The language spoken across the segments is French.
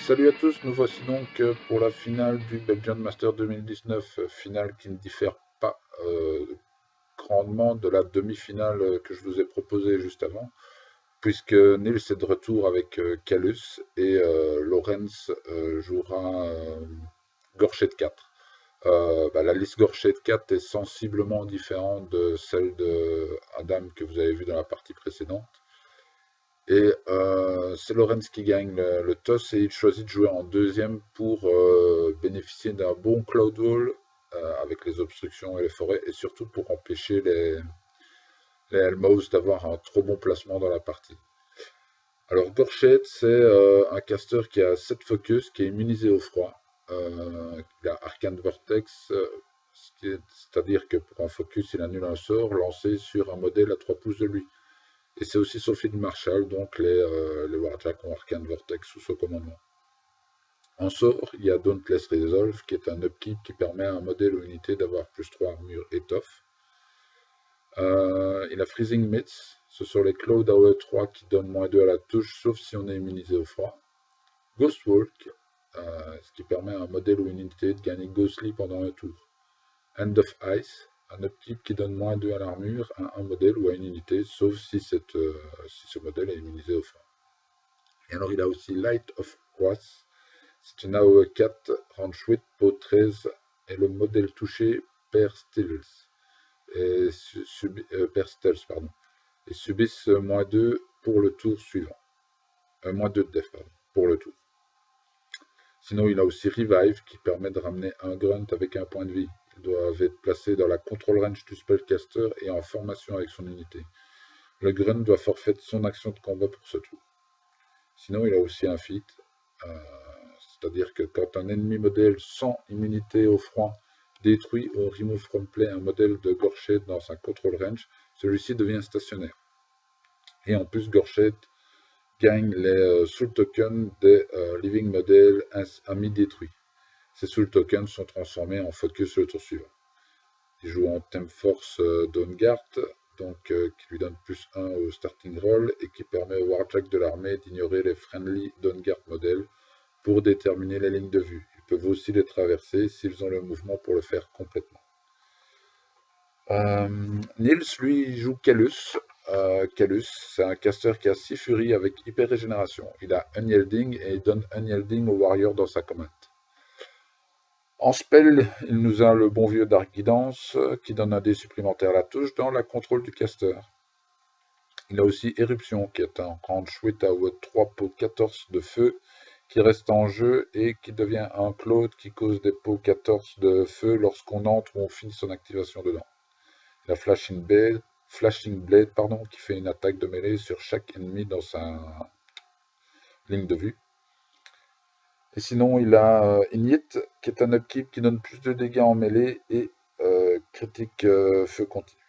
Salut à tous, nous voici donc pour la finale du Belgian Master 2019, finale qui ne diffère pas grandement de la demi-finale que je vous ai proposée juste avant, puisque Nils est de retour avec Calus et Lorenz jouera Gorchet 4. La liste Gorchet 4 est sensiblement différente de celle de Adam que vous avez vu dans la partie précédente. Et c'est Lorenz qui gagne le toss et il choisit de jouer en deuxième pour bénéficier d'un bon cloud wall avec les obstructions et les forêts et surtout pour empêcher les Helmos d'avoir un trop bon placement dans la partie. Alors Gorchet, c'est un caster qui a 7 focus, qui est immunisé au froid. Il a Arcane Vortex, c'est-à-dire que pour un focus, il annule un sort lancé sur un modèle à 3 pouces de lui. Et c'est aussi son field Marshall, donc les Warjacks ont Arcane Vortex sous son commandement. En sort, il y a Dauntless Resolve, qui est un upkeep qui permet à un modèle ou unité d'avoir plus 3 armure étoffe. Il a Freezing Myths, ce sont les Cloud Hour 3 qui donnent -2 à la touche, sauf si on est immunisé au froid. Ghostwalk, ce qui permet à un modèle ou une unité de gagner Ghostly pendant un tour. End of Ice, un upkeep qui donne -2 à l'armure à un modèle ou à une unité, sauf si ce modèle est immunisé au froid. Et alors il a aussi Light of Wrath, c'est une AOE 4, range 8, pot 13, et le modèle touché perd stealth, et subissent -2 pour le tour suivant. -2 de def, pardon, pour le tour. Sinon, il a aussi Revive qui permet de ramener un grunt avec un point de vie. Il doit être placé dans la control range du spellcaster et en formation avec son unité. Le grunt doit forfait son action de combat pour ce tour. Sinon, il a aussi un feat, c'est-à-dire que quand un ennemi modèle sans immunité au froid détruit ou remove from play un modèle de Gorchet dans sa control range, celui-ci devient stationnaire. Et en plus, Gorchet gagne les soul tokens des living models amis détruits. Ces soul tokens sont transformés en focus le tour suivant. Il joue en Temp Force Dawnguard, donc qui lui donne +1 au starting roll et qui permet au Warjack de l'armée d'ignorer les friendly Dawnguard modèles pour déterminer les lignes de vue. Ils peuvent aussi les traverser s'ils ont le mouvement pour le faire complètement. Nils, lui, joue Calus. Calus, c'est un caster qui a 6 furies avec hyper régénération. Il a Unyielding et il donne Unyielding au warrior dans sa command. En spell, il nous a le bon vieux Dark Guidance qui donne un dé supplémentaire à la touche dans la contrôle du caster. Il a aussi Éruption qui est un range 8 à 3 pots 14 de feu qui reste en jeu et qui devient un cloud qui cause des pots 14 de feu lorsqu'on entre ou on finit son activation dedans. Il a Flashing Blade qui fait une attaque de mêlée sur chaque ennemi dans sa ligne de vue. Et sinon, il a Ignite, qui est un upkeep qui donne plus de dégâts en mêlée et critique feu continu.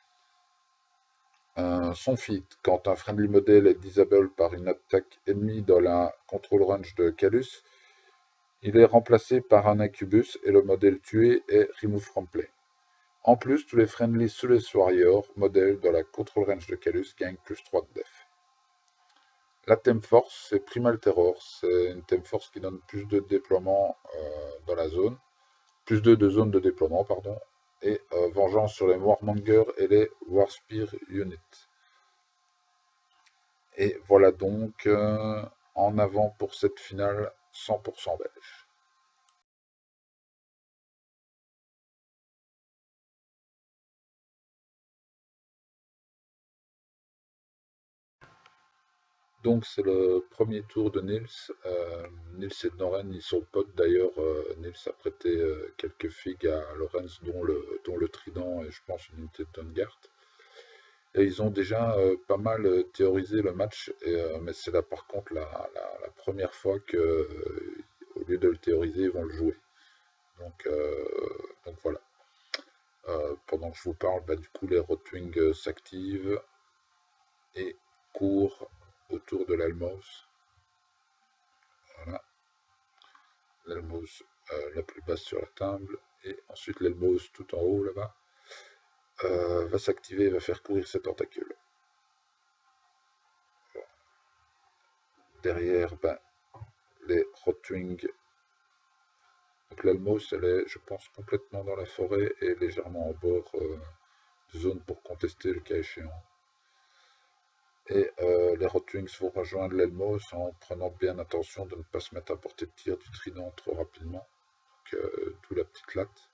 Son feat, quand un friendly model est disable par une attaque ennemie dans la control range de Calus, il est remplacé par un incubus et le modèle tué est remove from play. En plus, tous les friendly Soulless Warrior modèles dans la control range de Calus gagnent +3 de def. La Temp Force, c'est Primal Terror, c'est une Temp Force qui donne plus de déploiement dans la zone, plus de zones de déploiement, pardon, et vengeance sur les Warmongers et les Warspear Units. Et voilà donc en avant pour cette finale 100% belge. Donc c'est le premier tour de Nils. Nils et Noren, ils sont potes d'ailleurs. Nils a prêté quelques figues à Lorenz, dont le trident et je pense une unité de Dawnguard. Et ils ont déjà pas mal théorisé le match, mais c'est là par contre la première fois que, au lieu de le théoriser, ils vont le jouer. Donc voilà. Pendant que je vous parle, du coup les Rotwing s'activent et courent autour de l'Elmos. Voilà. L'Elmos la plus basse sur la table, et ensuite l'Elmos tout en haut là-bas va s'activer et va faire courir ses tentacules. Derrière, les Rotwing. Donc l'Elmos, elle est, je pense, complètement dans la forêt et légèrement en bord de zone pour contester le cas échéant. Et les Rotwings vont rejoindre l'Elmos en prenant bien attention de ne pas se mettre à portée de tir du trident trop rapidement. Donc d'où la petite latte.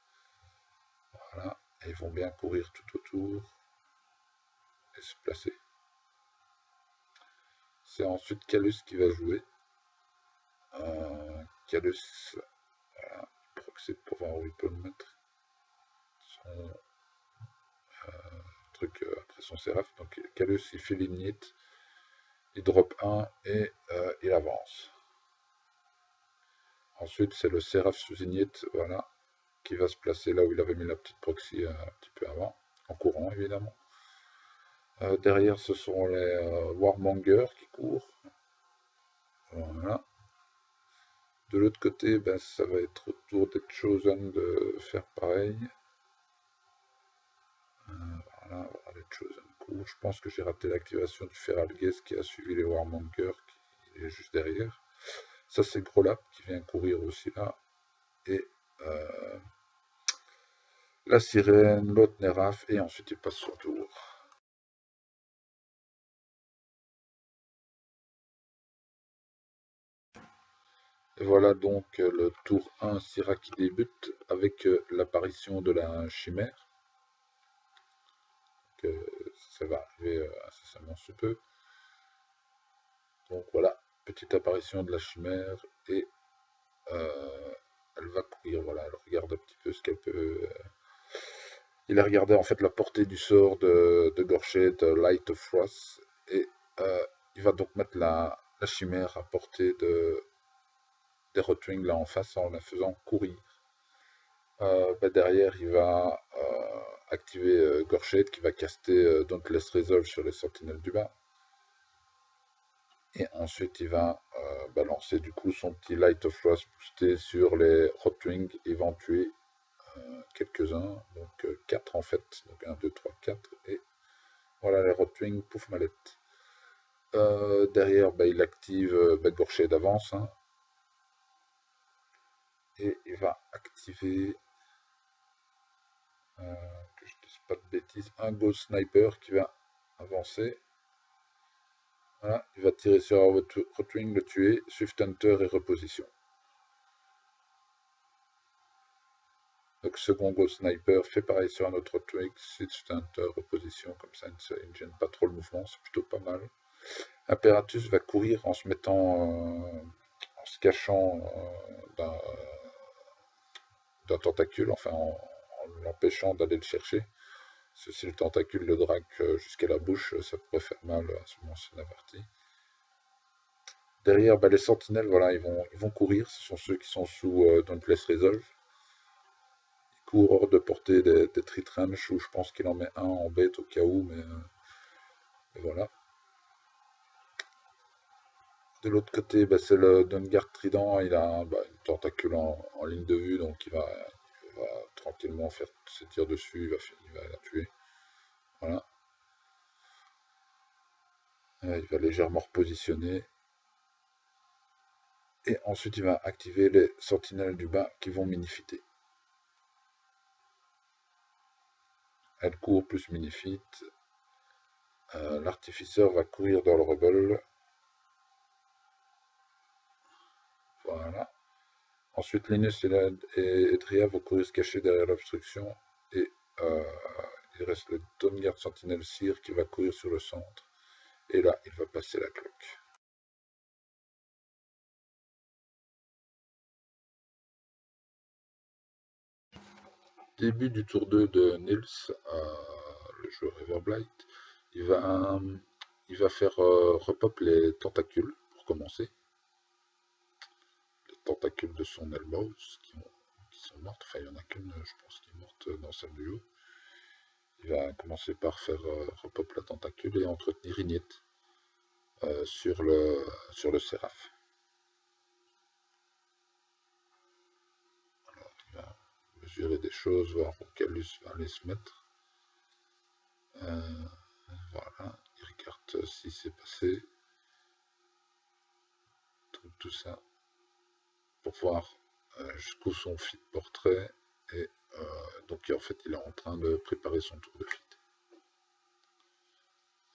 Voilà. Et ils vont bien courir tout autour et se placer. C'est ensuite Calus qui va jouer. Calus, voilà, il proxy pour voir où il peut le mettre. Son truc après son Séraph. Donc Calus il fait l'ignite, il drop 1 et il avance. Ensuite c'est le Séraph sous ignite, voilà, qui va se placer là où il avait mis la petite proxy un petit peu avant, en courant évidemment. Derrière ce sont les Warmongers qui courent. Voilà. De l'autre côté, ben, ça va être au tour des Chosen de faire pareil. Voilà, les Chosen courent. Je pense que j'ai raté l'activation du Feralgues qui a suivi les Warmongers, qui est juste derrière. Ça c'est Grolap qui vient courir aussi là. Et la sirène, l'autre Neraf, et ensuite il passe son tour. Et voilà donc le tour 1 Syrah qui débute avec l'apparition de la chimère. Ça va arriver incessamment sous peu. Donc voilà, petite apparition de la chimère et elle va courir, voilà, elle regarde un petit peu ce qu'elle peut. Il a regardé en fait la portée du sort de Gorchet, de Light of Frost, et il va donc mettre la chimère à portée des Rotwing là en face en la faisant courir. Derrière, il va activer Gorchet qui va caster Dauntless Resolve sur les sentinelles du bas. Et ensuite, il va balancer du coup son petit Light of Frost boosté sur les Rotwing. Il va en tuer quelques-uns, donc 4 en fait. Donc 1, 2, 3, 4. Et voilà les Rotwing, pouf mallette. Derrière, il active Gorchet d'avance. Hein, et il va activer, que je ne dise pas de bêtises, un Ghost Sniper qui va avancer. Voilà, il va tirer sur un Rotwing, le tuer, Swift Hunter et reposition. Donc second Ghost Sniper fait pareil sur un autre Rotwing, Swift Hunter, reposition, comme ça il ne gêne pas trop le mouvement, c'est plutôt pas mal. Imperatus va courir en se mettant, en se cachant d'un tentacule, enfin en l'empêchant d'aller le chercher. Si le tentacule le drague jusqu'à la bouche, ça pourrait faire mal à ce moment-ci de la partie. Derrière, les sentinelles, voilà, ils vont courir. Ce sont ceux qui sont sous Dauntless Resolve. Ils courent hors de portée des Tritranch, où je pense qu'il en met un en bête au cas où, mais voilà. De l'autre côté, c'est le Dawnguard Trident. Il a une tentacule en ligne de vue, donc il va tranquillement faire ses tirs dessus. Il va la tuer. Voilà. Il va légèrement repositionner. Et ensuite, il va activer les sentinelles du bas qui vont minifiter. Elle court plus minifite. L'artificeur va courir dans le rebel. Voilà. Ensuite, Linus et Edria vont courir se cacher derrière l'obstruction. Et il reste le Dawnguard Sentinelle Seer qui va courir sur le centre. Et là, il va passer la cloque. Début du tour 2 de Nils, le joueur Everblight. Il va faire repop les tentacules pour commencer. Les tentacules de son Elbows qui sont mortes. Enfin, il n'y en a qu'une, je pense, qui est morte dans celle du haut. Il va commencer par faire repop la tentacule et entretenir Ignite sur le Séraph. Alors, il va mesurer des choses, voir où Calus va aller se mettre. Voilà, il regarde si c'est passé. Tout ça. pour voir jusqu'où son feed portrait. Et donc en fait, il est en train de préparer son tour de feed.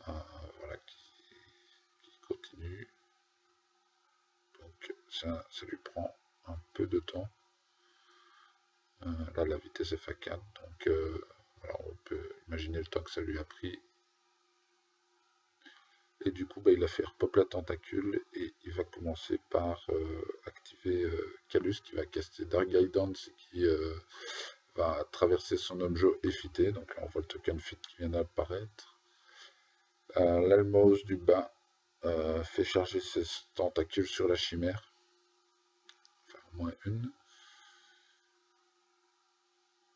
Voilà, qui continue. Donc ça lui prend un peu de temps. Là, la vitesse est x4, donc voilà, on peut imaginer le temps que ça lui a pris. Et du coup, il va faire pop la tentacule et il va commencer par activer Calus qui va caster Dark Guidance et qui va traverser son objet effité. Donc là, on voit le token fit qui vient d'apparaître. L'Almos du bas fait charger ses tentacules sur la chimère. Enfin, au moins une.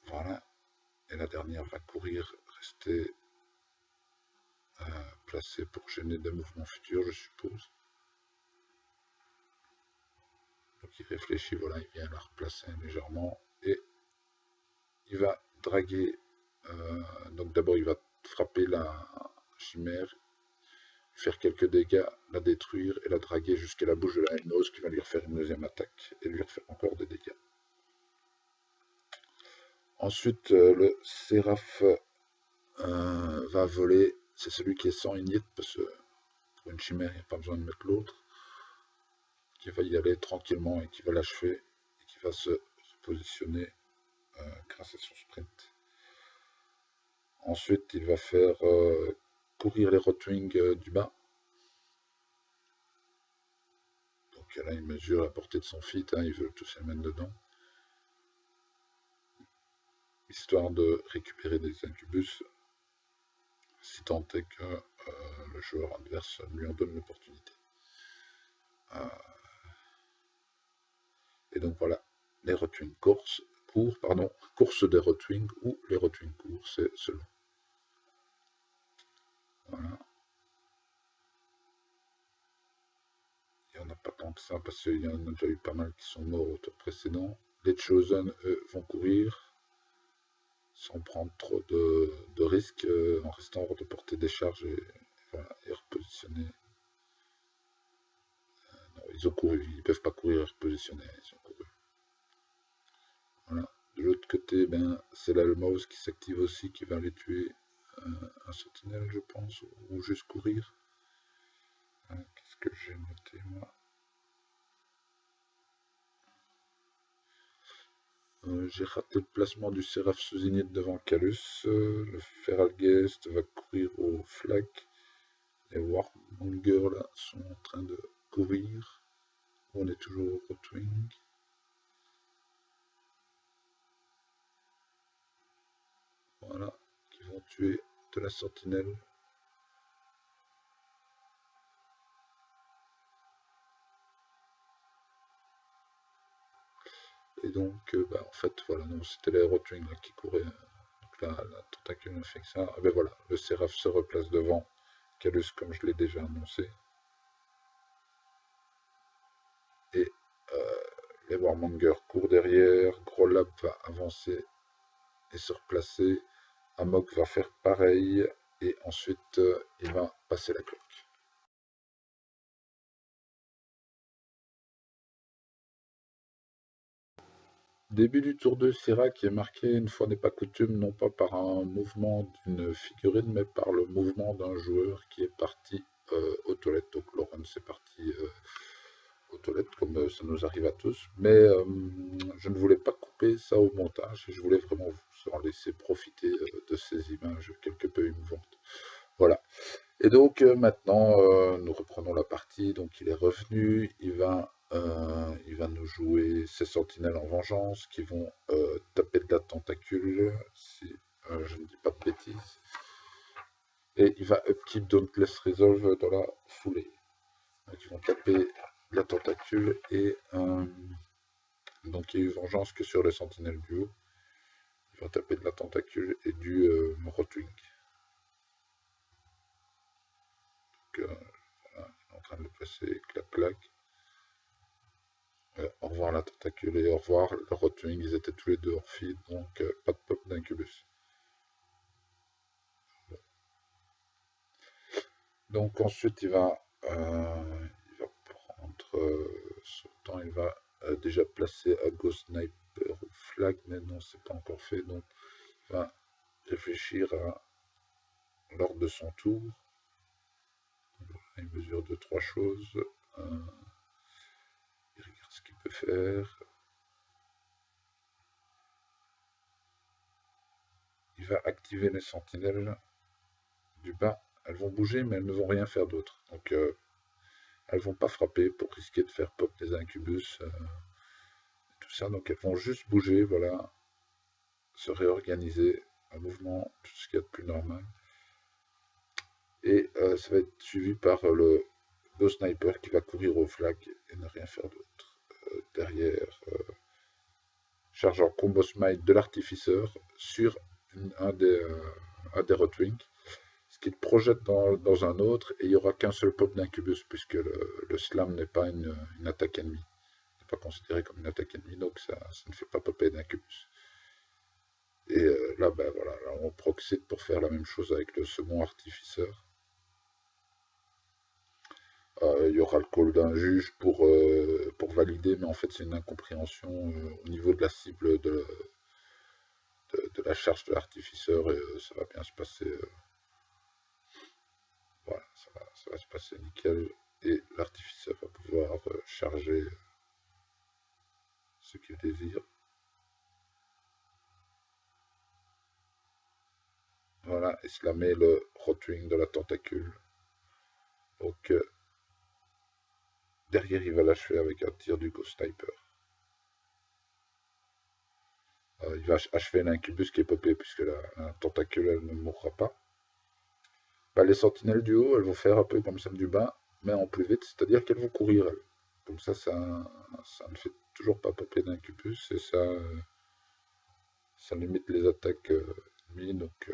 Voilà. Et la dernière va courir, rester placée pour gêner des mouvements futurs, je suppose. Donc il réfléchit, voilà, il vient la replacer légèrement et il va draguer. Donc d'abord il va frapper la chimère, faire quelques dégâts, la détruire et la draguer jusqu'à la bouche de la Helmose qui va lui refaire une deuxième attaque et lui refaire encore des dégâts. Ensuite, le Séraph va voler, c'est celui qui est sans init, parce que pour une chimère, il n'y a pas besoin de mettre l'autre, qui va y aller tranquillement et qui va l'achever, et qui va se positionner grâce à son sprint. Ensuite, il va faire courir les Rotwing du bas. Donc là, il mesure la portée de son fit, hein, il veut tous les mettre dedans. Histoire de récupérer des incubus, si tant est que le joueur adverse lui en donne l'opportunité. Et donc voilà, les Rotwing course des Rotwing ou les Rotwing courts, c'est selon. Voilà. Il n'y en a pas tant que ça, parce qu'il y en a déjà eu pas mal qui sont morts au tour précédent. Les Chosen, eux, vont courir, sans prendre trop de risques, en restant hors de portée des charges et, voilà, et repositionner. Non, ils ont couru, ils ne peuvent pas courir et repositionner, ils ont couru. Voilà. De l'autre côté, c'est là le mouse qui s'active aussi, qui va aller tuer un sentinelle, je pense, ou juste courir. Qu'est-ce que j'ai noté, moi? J'ai raté le placement du Séraph sous init devant Calus. Le Feralgeist va courir au flag. Les Warmonger là sont en train de courir. On est toujours au Rotwing. Voilà, qui vont tuer de la sentinelle. Et donc, en fait, voilà, non, c'était les Rotwing là, qui couraient. Donc là, la tentacule ne fait que ça. Voilà, le Séraph se replace devant Calus, comme je l'ai déjà annoncé. Et les Warmongers courent derrière. Grolab va avancer et se replacer. Amok va faire pareil. Et ensuite, il va passer la cloque. Début du tour 2, Syrah qui est marqué, une fois n'est pas coutume, non pas par un mouvement d'une figurine, mais par le mouvement d'un joueur qui est parti aux toilettes. Donc Laurence est parti aux toilettes, comme ça nous arrive à tous. Mais je ne voulais pas couper ça au montage, et je voulais vraiment vous en laisser profiter de ces images quelque peu émouvantes. Voilà. Et donc maintenant, nous reprenons la partie. Donc il est revenu, il va nous jouer ses sentinelles en vengeance qui vont taper de la tentacule, si je ne dis pas de bêtises. Et il va upkeep Dauntless Resolve dans la foulée. Donc ils vont taper de la tentacule et donc il y a eu vengeance que sur les sentinelles du haut. Ils vont taper de la tentacule et du Rotwing. Donc voilà, il est en train de le passer clac-clac. Au revoir la tentacule et au revoir le Rotwing, ils étaient tous les deux hors feed, donc pas de pop d'incubus. Bon. Donc ensuite il va prendre son temps, il va déjà placé à Ghost Sniper Flag, mais non, c'est pas encore fait, donc il va réfléchir lors de son tour. Il mesure 2-3 choses. Il regarde ce qu'il peut faire. Il va activer les sentinelles du bas. Elles vont bouger, mais elles ne vont rien faire d'autre. Donc, elles vont pas frapper pour risquer de faire pop des incubus. Tout ça. Donc, elles vont juste bouger, voilà, se réorganiser, un mouvement, tout ce qu'il y a de plus normal. Et ça va être suivi par le Ghost Sniper qui va courir au flag et ne rien faire d'autre. Derrière, charge en combo smite de l'artificeur sur un des Rotwing, ce qui te projette dans un autre, et il n'y aura qu'un seul pop d'incubus, puisque le slam n'est pas une attaque ennemie. Il n'est pas considéré comme une attaque ennemie, donc ça ne fait pas popper d'incubus. Et là, ben voilà, là, on proxide pour faire la même chose avec le second artificeur. Il y aura le call d'un juge pour valider, mais en fait c'est une incompréhension au niveau de la cible de la charge de l'artificeur, et ça va bien se passer. Voilà, ça va se passer nickel, et l'artificeur va pouvoir charger ce qu'il désire. Voilà, et slammer le Rotwing de la tentacule. Donc derrière il va l'achever avec un tir du Ghost Sniper. Il va achever l'incubus qui est popé, puisque la tentacule elle ne mourra pas. Bah, les sentinelles du haut, elles vont faire un peu comme celles du bas, mais en plus vite, c'est-à-dire qu'elles vont courir, elles. Comme ça ne fait toujours pas popper d'incubus, et ça limite les attaques ennemies, donc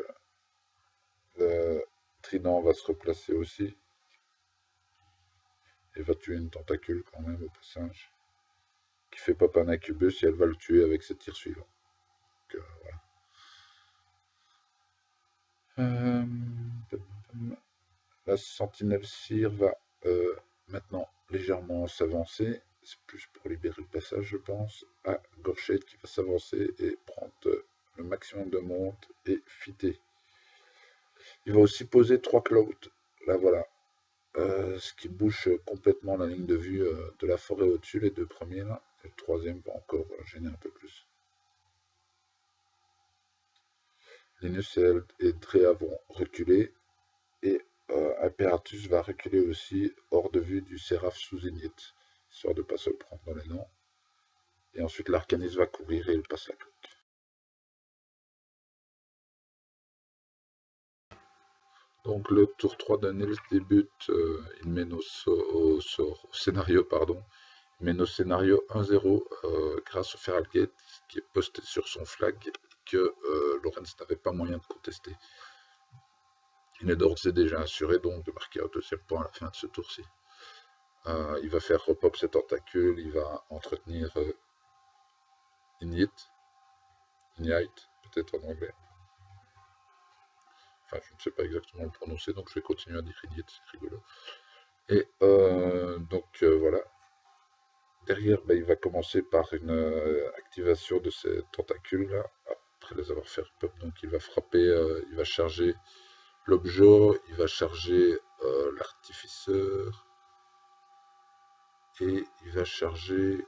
le trident va se replacer aussi, et va tuer une tentacule quand même au passage, qui fait pop un incubus, et elle va le tuer avec ses tirs suivants. Donc, voilà. La sentinelle cire va maintenant légèrement s'avancer. C'est plus pour libérer le passage, je pense, à Gorshade qui va s'avancer et prendre le maximum de monde et fitter. Il va aussi poser 3 clouds. Là, voilà. Ce qui bouge complètement la ligne de vue de la forêt au-dessus, les deux premiers là. Et le troisième va encore gêner un peu plus. Linus et Drea vont reculer. Et Imperatus va reculer aussi hors de vue du Séraph sous Ignite, histoire de ne pas se le prendre dans les dents. Et ensuite l'Arcaniste va courir et il passe la cloque. Donc le tour 3 d'Anils débute, il mène au scénario, pardon. Il mène au scénario 1-0 grâce au Feral Gate qui est posté sur son flag que Lorenz n'avait pas moyen de contester. Il est d'ores et déjà assuré donc de marquer un deuxième point à la fin de ce tour-ci. Il va faire repop ses tentacules, il va entretenir Ignite, peut-être en anglais. Enfin, je ne sais pas exactement le prononcer, donc je vais continuer à dire Ignite, c'est rigolo. Et donc voilà. Derrière, il va commencer par une activation de ces tentacules là, après les avoir fait repop. Donc il va frapper, il va charger l'objet, il va charger l'artificeur, et il va charger.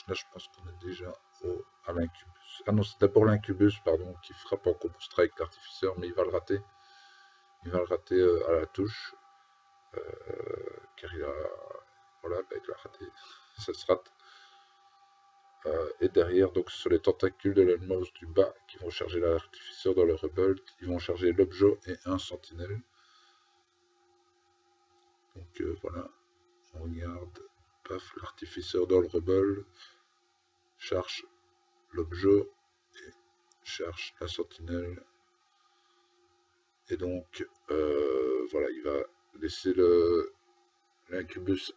Là, je pense qu'on est déjà à l'incubus. Ah non, c'est d'abord l'incubus, pardon, qui frappe en combo strike l'artificeur, mais il va le rater. Il va le rater à la touche. Car il a. Voilà, il l'a raté. Ça se rate. Et derrière, donc, ce sont les tentacules de l'Elmouse du bas qui vont charger l'artificeur dans le Revolt. Ils vont charger l'objet et un sentinelle. Donc voilà, on regarde. Paf, l'artificeur dans le Rebel charge l'objet et charge la sentinelle. Et donc, voilà, il va laisser l'incubus,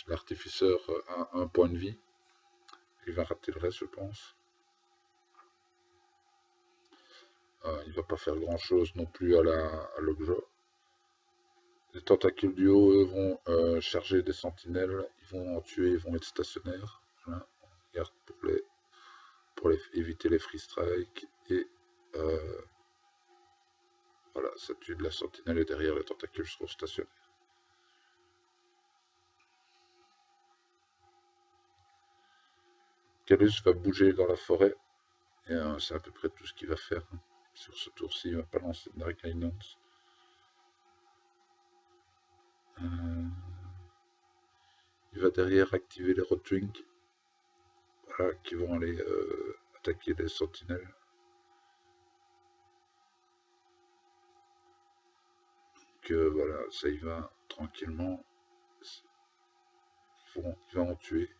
l'artificeur à un point de vie. Il va rater le reste, je pense. Il ne va pas faire grand chose non plus à l'objet. Les tentacules du haut, eux, vont charger des sentinelles, ils vont en tuer, ils vont être stationnaires. Voilà. On regarde pour éviter les free strikes. Et voilà, ça tue de la sentinelle et derrière les tentacules seront stationnaires. Calus va bouger dans la forêt. Et c'est à peu près tout ce qu'il va faire. Hein. Sur ce tour-ci, il ne va pas lancer de Dark Guidance. Il va derrière activer les Rotwing. Voilà, qui vont aller attaquer les sentinelles. Donc voilà, ça y va tranquillement. Il va en tuer.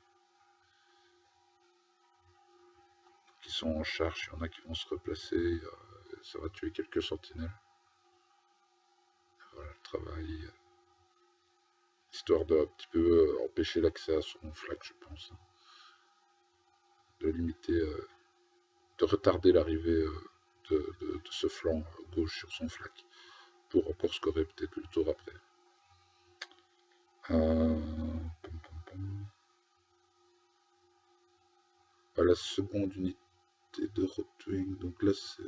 Qui sont en charge, il y en a qui vont se replacer. Ça va tuer quelques sentinelles. Voilà le travail. Histoire de un petit peu empêcher l'accès à son flag, je pense. De limiter, de retarder l'arrivée de ce flanc gauche sur son flag. Pour encore scorer peut-être le tour après. À la seconde unité de Rotwing, donc là c'est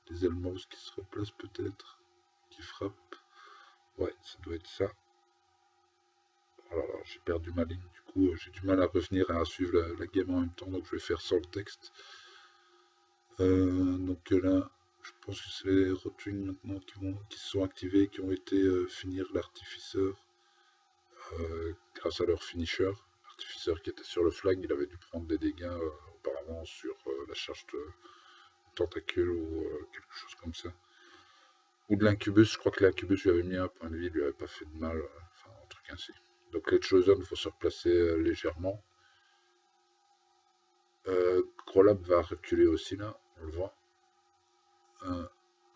des Elmos qui se replacent peut-être, qui frappent. Ouais, ça doit être ça. Alors j'ai perdu ma ligne, du coup j'ai du mal à revenir à suivre la game en même temps, donc je vais faire sans le texte. Donc là, je pense que c'est les Rotwing maintenant qui se sont activés, qui ont été finir l'artificeur grâce à leur finisher. L'artificeur qui était sur le flag, il avait dû prendre des dégâts auparavant sur la charge de tentacule ou quelque chose comme ça. Ou de l'incubus, je crois que l'incubus lui avait mis un point de vie, il lui avait pas fait de mal, enfin un truc ainsi. Donc les Chosen, il faut se replacer légèrement. Grolab va reculer aussi là, on le voit.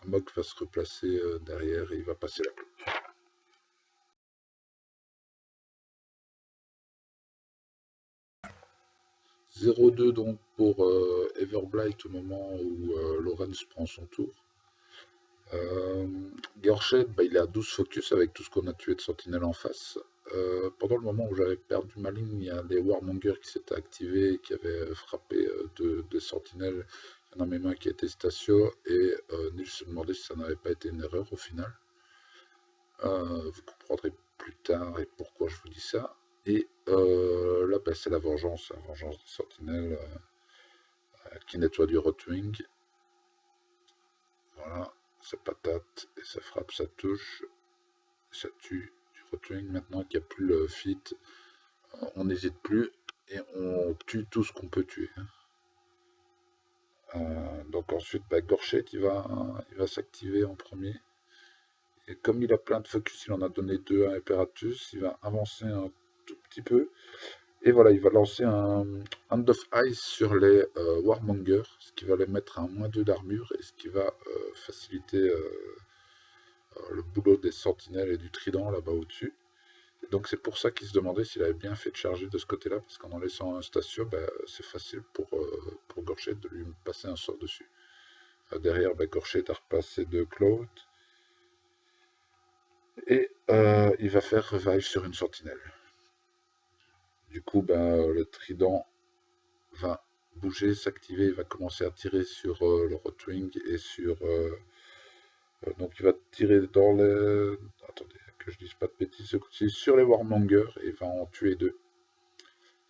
Amok va se replacer derrière et il va passer la cloque. 0-2 donc pour Everblight au moment où Lorenz prend son tour. Gorchet, bah, il est à 12 focus avec tout ce qu'on a tué de sentinelle en face. Pendant le moment où j'avais perdu ma ligne, il y a des Warmongers qui s'étaient activés et qui avaient frappé deux sentinelles. Il y en a même un qui était Statio et Nils se demandait si ça n'avait pas été une erreur au final. Vous comprendrez plus tard et pourquoi je vous dis ça. Et là, bah, c'est la vengeance des sentinelles qui nettoie du Rotwing. Voilà, ça patate et ça frappe, ça touche, ça tue du Rotwing. Maintenant qu'il n'y a plus le fit, on n'hésite plus et on tue tout ce qu'on peut tuer. Donc ensuite, bah, Gorchet, il va s'activer en premier. Et comme il a plein de focus, il en a donné 2 à Imperatus, il va avancer un tout petit peu. Et voilà, il va lancer un Hand of Ice sur les Warmongers, ce qui va les mettre à -2 d'armure et ce qui va faciliter le boulot des sentinelles et du trident là-bas au-dessus. Donc c'est pour ça qu'il se demandait s'il avait bien fait de charger de ce côté-là, parce qu'en laissant un Statio, bah, c'est facile pour Gorchet de lui passer un sort dessus. Derrière, bah, Gorchet a repassé de Cloud. Et il va faire revive sur une sentinelle. Du coup, ben, le trident va bouger, s'activer, il va commencer à tirer sur le Rotwing et sur... donc il va tirer dans les... Attendez, que je dise pas de bêtises, ce coup-ci, sur les Warmongers, et il va en tuer 2.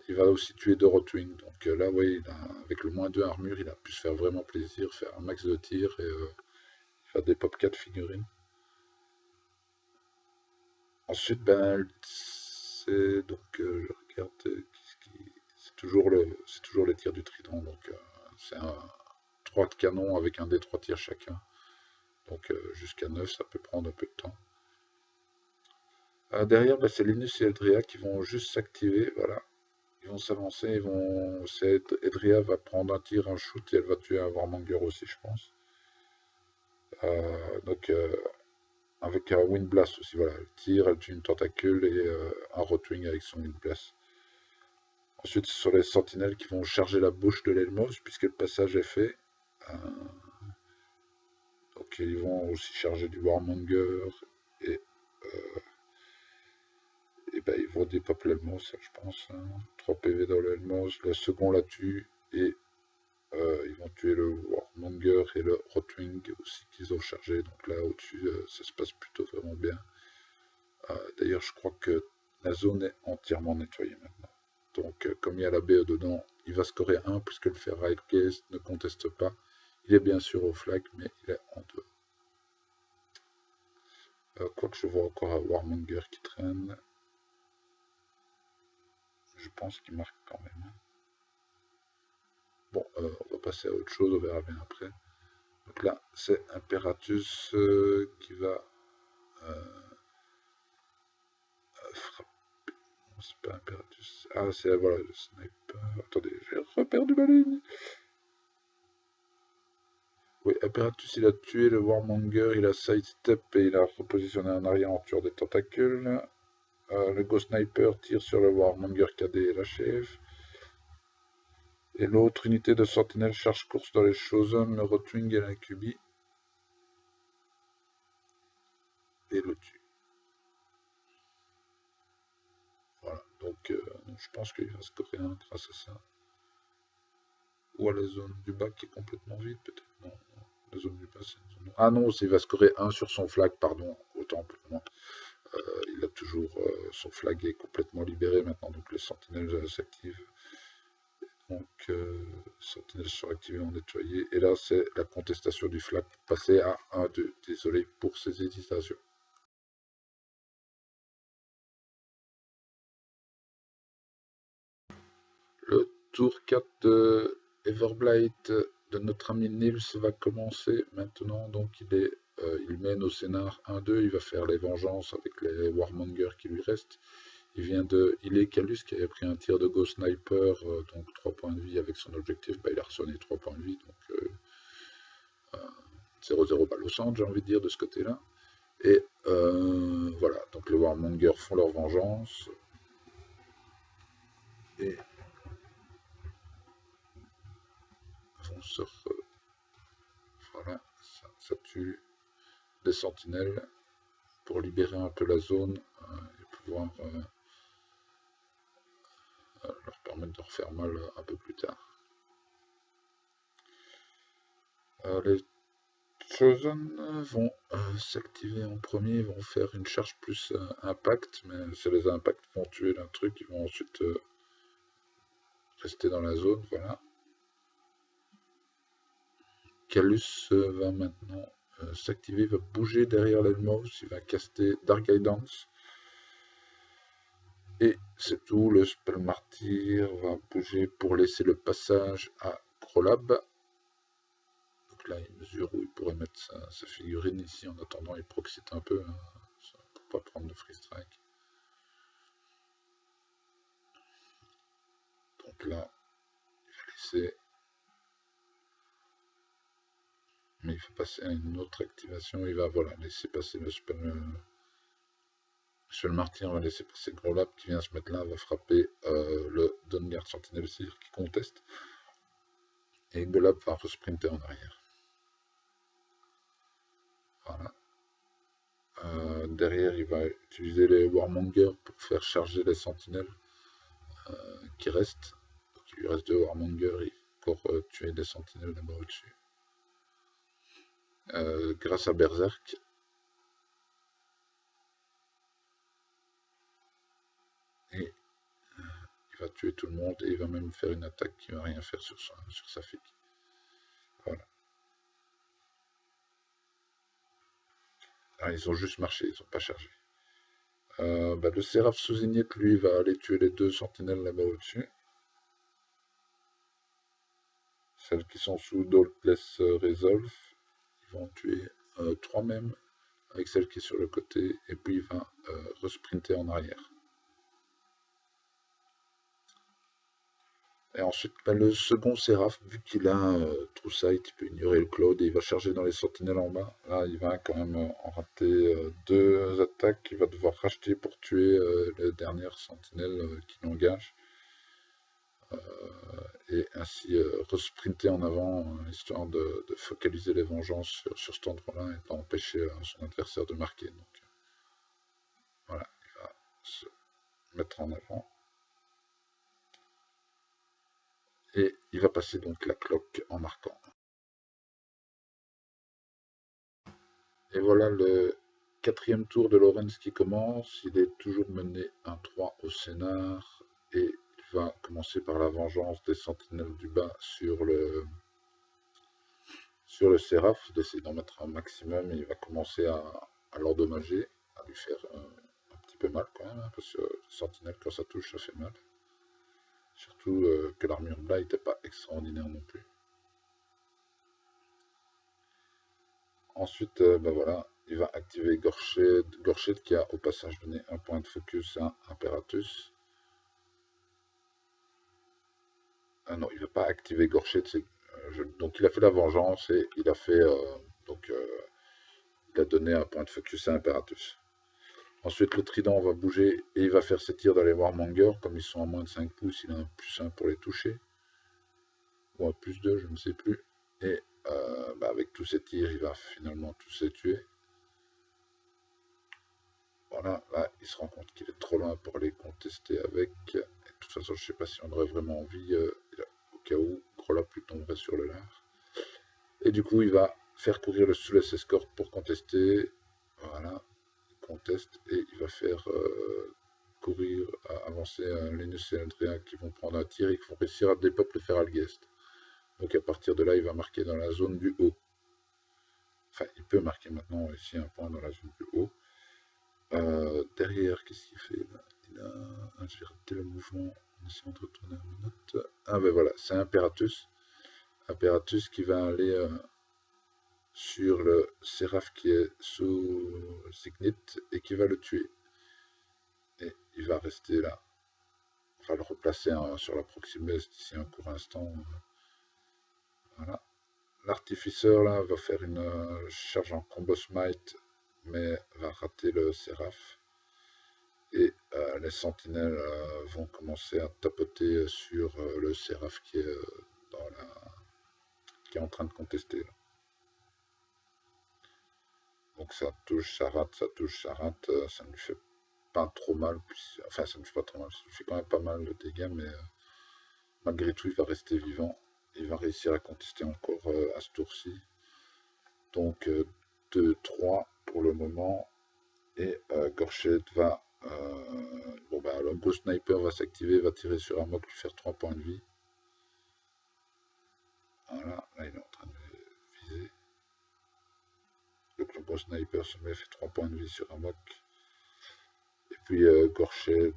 Il va aussi tuer 2 Rotwing. Donc là, oui, avec le -2 armure, il a pu se faire vraiment plaisir, faire un max de tir et faire des pop 4 figurines. Ensuite, ben, c'est donc, je regarde, c'est toujours les tirs du trident, donc c'est un 3 de canon avec un des 3 tirs chacun. Donc jusqu'à 9, ça peut prendre un peu de temps. Derrière, ben, c'est Linus et Eldria qui vont juste s'activer, voilà. Ils vont s'avancer, Eldria va prendre un tir, un shoot, et elle va tuer un Warmonger aussi, je pense. Donc avec un Wind Blast aussi, voilà, elle tire, elle tue une tentacule et un Rotwing avec son Wind Blast. Ensuite, ce sont les sentinelles qui vont charger la bouche de l'Elmos puisque le passage est fait. Donc ils vont aussi charger du Warmonger et ben, ils vont dépopler l'Elmos, je pense. Hein. 3 PV dans l'Elmos, le second la tue et ils vont tuer le Warmonger et le Rotwing aussi qu'ils ont chargé. Donc là au-dessus, ça se passe plutôt vraiment bien. D'ailleurs, je crois que la zone est entièrement nettoyée maintenant. Donc, comme il y a la BE dedans, il va scorer 1 puisque le Ferrite Case ne conteste pas. Il est bien sûr au flag, mais il est en 2. Quoique je vois encore un Warmonger qui traîne. Je pense qu'il marque quand même. Bon, on va passer à autre chose, on verra bien après. Donc là, c'est Imperatus qui va frapper. Non, c'est pas Imperatus. Ah, c'est voilà, le sniper. Attendez, j'ai reperdu ma ligne. Oui, Imperatus, il a tué le Warmonger, il a sidestep et il a repositionné en arrière en tueur des tentacules. Le Ghost Sniper tire sur le Warmonger KD et l'achève. Et l'autre unité de sentinelle charge course dans les Chosen, le Rotwing et l'incubi. Et le tue. Voilà, donc je pense qu'il va scorer un grâce à ça. Ou à la zone du bas qui est complètement vide, peut-être. Non, la zone du bas, c'est une zone... Ah non, il va scorer 1 sur son flag, pardon, autant pour moi. Il a toujours son flag est complètement libéré maintenant, donc les sentinelles s'activent. Donc, sentinelles sont activées en nettoyé. Et là, c'est la contestation du flag pour passer à 1-2. Désolé pour ces hésitations. Le tour 4 de Everblight de notre ami Nils va commencer maintenant. Donc, il mène au scénar 1-2. Il va faire les vengeances avec les Warmongers qui lui restent. Il est Calus qui avait pris un tir de Ghost Sniper, donc 3 points de vie avec son objectif. Bah, il a ressonné 3 points de vie, donc 0-0 balle au centre, j'ai envie de dire, de ce côté-là. Et voilà, donc les Warmongers font leur vengeance. Et vont se... Voilà, ça tue des sentinelles pour libérer un peu la zone et pouvoir leur permettre de refaire mal un peu plus tard. Les Chosen vont s'activer en premier, ils vont faire une charge plus impact, mais si les impacts vont tuer un truc, ils vont ensuite rester dans la zone, voilà. Calus va maintenant s'activer, va bouger derrière l'Elmos, il va caster Dark Guidance. Et c'est tout, le Spell Martyr va bouger pour laisser le passage à Grolab. Donc là, il mesure où il pourrait mettre sa figurine ici, en attendant, il proxite un peu, hein, pour pas prendre de free strike. Donc là, il va laisser... Mais il faut passer à une autre activation, il va voilà, laisser passer le Spell... Monsieur le Martyr va laisser passer Grolab qui vient se mettre là, va frapper le Dawnguard Sentinel Seer qui conteste. Et Golab va resprinter en arrière. Voilà. Derrière, il va utiliser les Warmongers pour faire charger les sentinelles qui restent. Donc, il lui reste 2 Warmongers, il faut encore tuer des sentinelles là-bas au-dessus. Grâce à Berserk. Et il va tuer tout le monde et il va même faire une attaque qui ne va rien faire sur sa fille. Voilà. Ah, ils ont juste marché, ils n'ont pas chargé. Le Séraph sous Ignite, lui, va aller tuer les 2 sentinelles là-bas au-dessus. Celles qui sont sous Dauntless Resolve, ils vont en tuer 3 même, avec celle qui est sur le côté, et puis il va resprinter en arrière. Et ensuite, le second Séraph, vu qu'il a True Sight, il peut ignorer le Cloud, et il va charger dans les sentinelles en bas. Là, il va quand même en rater 2 attaques qu'il va devoir racheter pour tuer les dernières sentinelles qui l'engagent. et ainsi resprinter en avant, histoire de focaliser les vengeances sur cet endroit-là et d'empêcher son adversaire de marquer. Donc voilà, il va se mettre en avant. Et il va passer donc la cloque en marquant. Et voilà le quatrième tour de Lorenz qui commence. Il est toujours mené 1-3 au scénar. Et il va commencer par la vengeance des sentinelles du bas sur le Séraph. Il essaie d'en mettre un maximum et il va commencer à l'endommager, à lui faire un petit peu mal quand même, hein, parce que les sentinelles, quand ça touche, ça fait mal. Surtout que l'armure là n'était pas extraordinaire non plus. Ensuite, ben voilà, il va activer Gorchet qui a au passage donné un point de focus à Imperatus. Ah non, il ne va pas activer Gorchet, donc il a fait la vengeance et il a fait il a donné un point de focus à Imperatus. Ensuite, le trident va bouger et il va faire ses tirs dans les Warmongers. Comme ils sont à moins de 5 pouces, il a un +1 pour les toucher. Ou un +2, je ne sais plus. Et avec tous ces tirs, il va finalement tous les tuer. Voilà, là, il se rend compte qu'il est trop loin pour aller contester avec. Et de toute façon, je ne sais pas si on aurait vraiment envie, au cas où Grolap lui tomberait sur le lard. Et du coup, il va faire courir le Soulless Escort pour contester. Voilà, il conteste et il va faire courir, avancer Linus et Andrea qui vont prendre un tir et qui vont réussir à dépop le Feralgeist. Donc à partir de là, il va marquer dans la zone du haut. Enfin, il peut marquer maintenant ici un point dans la zone du haut. Derrière, qu'est-ce qu'il fait là? J'ai raté le mouvement en essayant de retourner à mes notes. Ah ben voilà, c'est Imperatus. Imperatus qui va aller sur le Séraph qui est sous Signit et qui va le tuer. Et il va rester là. On va le replacer sur la Proximesse d'ici un court instant. Voilà. L'artificeur là va faire une charge en combo smite, mais va rater le Séraph. Et les sentinelles vont commencer à tapoter sur le Séraph qui est qui est en train de contester. Là. Donc ça touche, ça rate, ça touche, ça rate, ça ne lui fait pas trop mal, enfin ça ne fait pas trop mal, ça lui fait quand même pas mal de dégâts, mais malgré tout il va rester vivant, il va réussir à contester encore à ce tour-ci. Donc 2-3 pour le moment, et Gorchet va, le Ghost Sniper va s'activer, va tirer sur Amok, lui faire 3 points de vie. Voilà, là il est en train de viser. Donc le Ghost Sniper se met, fait 3 points de vie sur Amok. Et puis Gorchet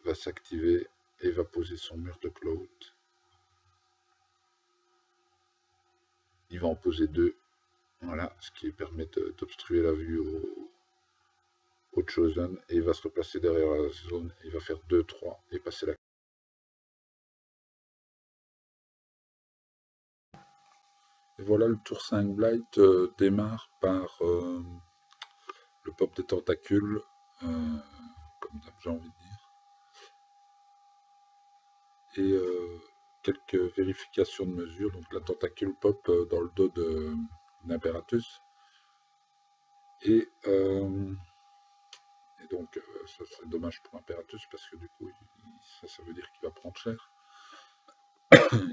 va s'activer et va poser son mur de Cloud. Il va en poser 2. Voilà, ce qui permet d'obstruer la vue au Chosen. Et il va se replacer derrière la zone. Il va faire 2-3 et passer la. Et voilà, le tour 5 Blight démarre par le pop des tentacules, comme d'hab, j'ai envie de dire. Et quelques vérifications de mesure. Donc la tentacule pop dans le dos d'Imperatus. Et donc ça c'est dommage pour Imperatus parce que du coup ça veut dire qu'il va prendre cher.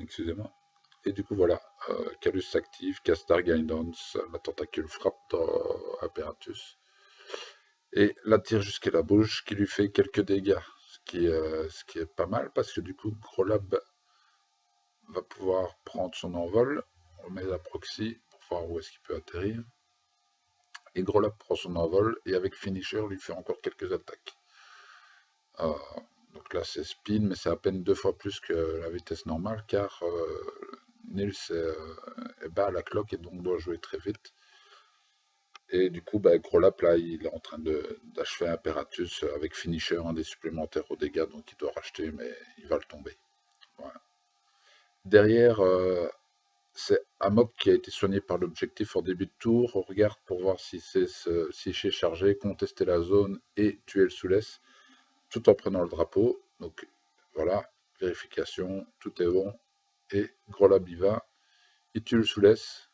Excusez-moi. Et du coup voilà, Calus s'active, Castar Guidance, la tentacule frappe dans Imperatus. Et la tire jusqu'à la bouche qui lui fait quelques dégâts. Ce qui est pas mal parce que du coup Grolab va pouvoir prendre son envol. On met la proxy pour voir où est-ce qu'il peut atterrir. Et Grolab prend son envol et avec Finisher lui fait encore quelques attaques. Donc là c'est spin, mais c'est à peine 2 fois plus que la vitesse normale car Nils est bas à la cloque et donc doit jouer très vite. Et du coup, Grolap là il est en train d'achever Imperatus avec Finisher, un des supplémentaires aux dégâts, donc il doit racheter, mais il va le tomber. Voilà. Derrière, c'est Amok qui a été soigné par l'objectif en début de tour. On regarde pour voir si c'est chargé, contester la zone et tuer le Souless, tout en prenant le drapeau. Donc voilà, vérification, tout est bon. et Grolab y va, il tue le Souless,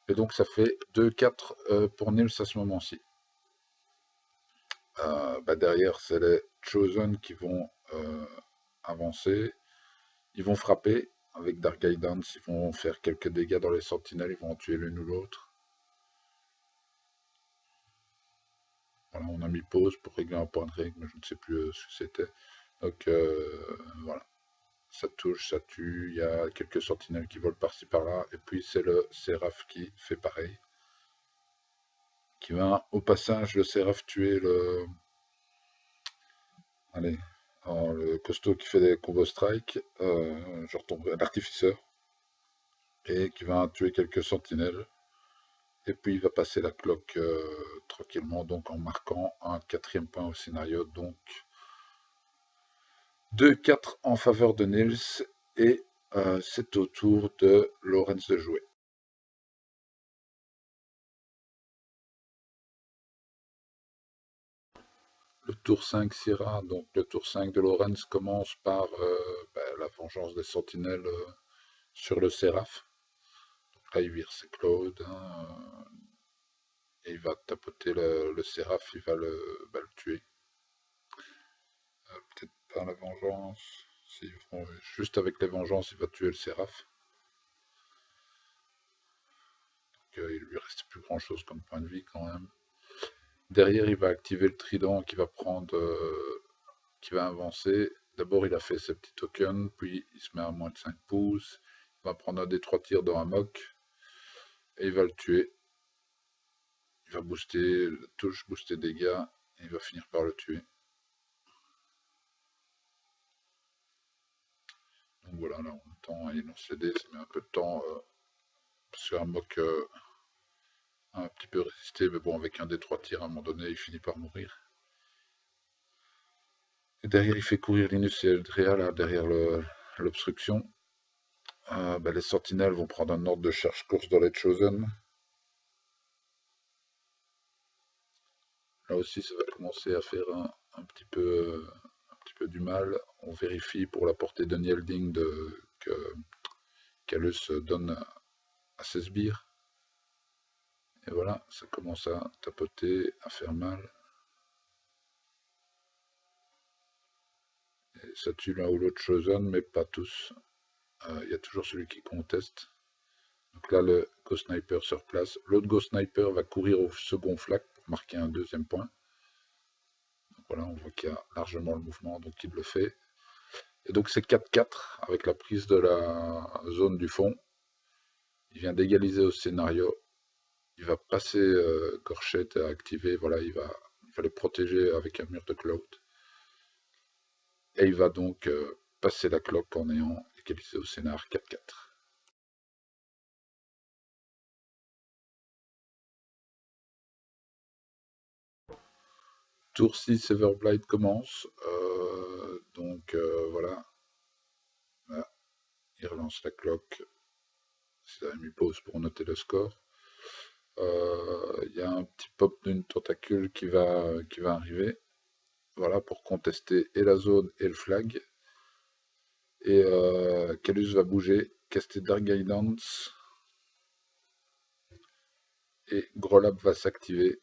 et donc ça fait 2-4 pour Nils à ce moment-ci. Derrière, c'est les Chosen qui vont avancer, ils vont frapper avec Dark Guidance, ils vont faire quelques dégâts dans les sentinelles, ils vont en tuer l'une ou l'autre. Voilà, on a mis pause pour régler un point de règle, mais je ne sais plus ce que c'était. Donc voilà, ça touche, ça tue, il y a quelques sentinelles qui volent par-ci par-là, et puis c'est le Séraph qui fait pareil. Qui va au passage, le Séraph tuer le... Allez, le costaud qui fait des combo strike, je retomberai l'artificeur, et qui va tuer quelques sentinelles. Et puis il va passer la cloque tranquillement, donc en marquant un 4e point au scénario. Donc 2-4 en faveur de Nils, et c'est au tour de Lorenz de jouer. Le tour 5 Syrah, donc le tour 5 de Lorenz commence par la vengeance des sentinelles sur le Séraph. Donc là il vire ses Claude, et il va tapoter le Séraph, il va le tuer. Peut-être pas la vengeance, juste avec les vengeances il va tuer le Séraph. Donc il lui reste plus grand chose comme point de vie quand même. Derrière il va activer le trident qui va prendre... qui va avancer. D'abord, il a fait ses petits tokens, puis il se met à moins de 5 pouces. Il va prendre un des 3 tirs dans un mock, et il va le tuer. Il va booster la touche, booster dégâts, et il va finir par le tuer. Donc voilà, là en même temps, il lance les dés, ça met un peu de temps, parce qu'un mock a un petit peu résisté, mais bon, avec un des 3 tirs, à un moment donné, il finit par mourir. Et derrière, il fait courir Linus et Eldrea, là, derrière l'obstruction. Les sentinelles vont prendre un ordre de charge-course dans les Chosen. Là aussi, ça va commencer à faire un petit peu du mal. On vérifie pour la portée de Nielding que Calus donne à ses sbires. Et voilà, ça commence à tapoter, à faire mal. Et ça tue l'un ou l'autre Chosen, mais pas tous. Il y a toujours celui qui conteste. Donc là, le Ghost Sniper se replace. L'autre Ghost Sniper va courir au second flag pour marquer un 2e point. Donc voilà, on voit qu'il y a largement le mouvement, donc il le fait. Et donc c'est 4-4 avec la prise de la zone du fond. Il vient d'égaliser au scénario. Il va passer Gorchette à activer. Voilà, il va les protéger avec un mur de cloud. Et il va donc passer la cloque en ayant égalisé au scénar 4-4. Tour 6, Everblight commence. Voilà. Là, il relance la cloque. Il a mis pause pour noter le score. Il y a un petit pop d'une tentacule qui va arriver. Voilà, pour contester et la zone et le flag. Et Calus va bouger, caster Dark Guidance. Et Grolab va s'activer.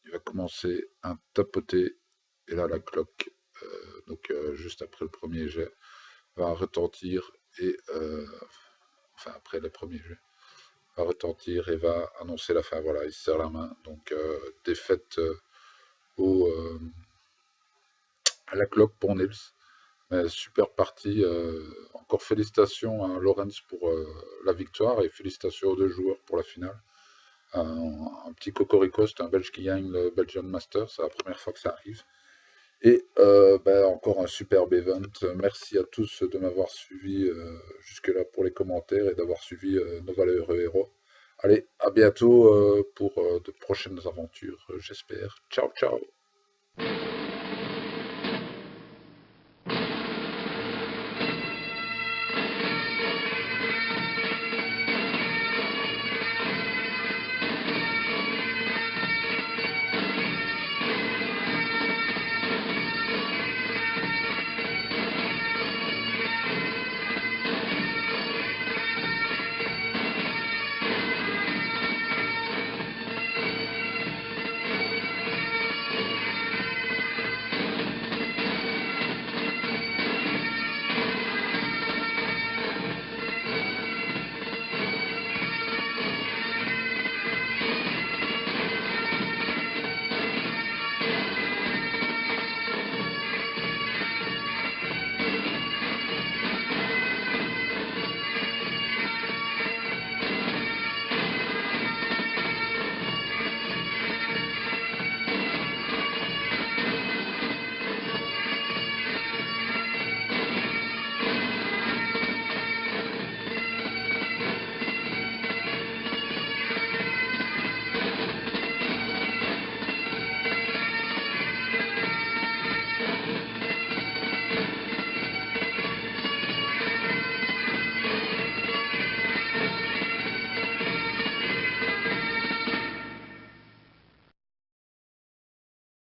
Il va commencer à tapoter. Et là, la cloque, juste après le premier jet, va retentir. Et enfin, après le premier jet, va retentir et va annoncer la fin. Voilà, il se serre la main. Donc, défaite à la cloque pour Nils. Super partie. Encore félicitations à Lorenz pour la victoire et félicitations aux 2 joueurs pour la finale. Un petit cocorico, c'est un Belge qui gagne le Belgian Master, c'est la première fois que ça arrive. Et encore un superbe event. Merci à tous de m'avoir suivi jusque-là pour les commentaires et d'avoir suivi nos valeureux héros. Allez, à bientôt pour de prochaines aventures, j'espère. Ciao, ciao.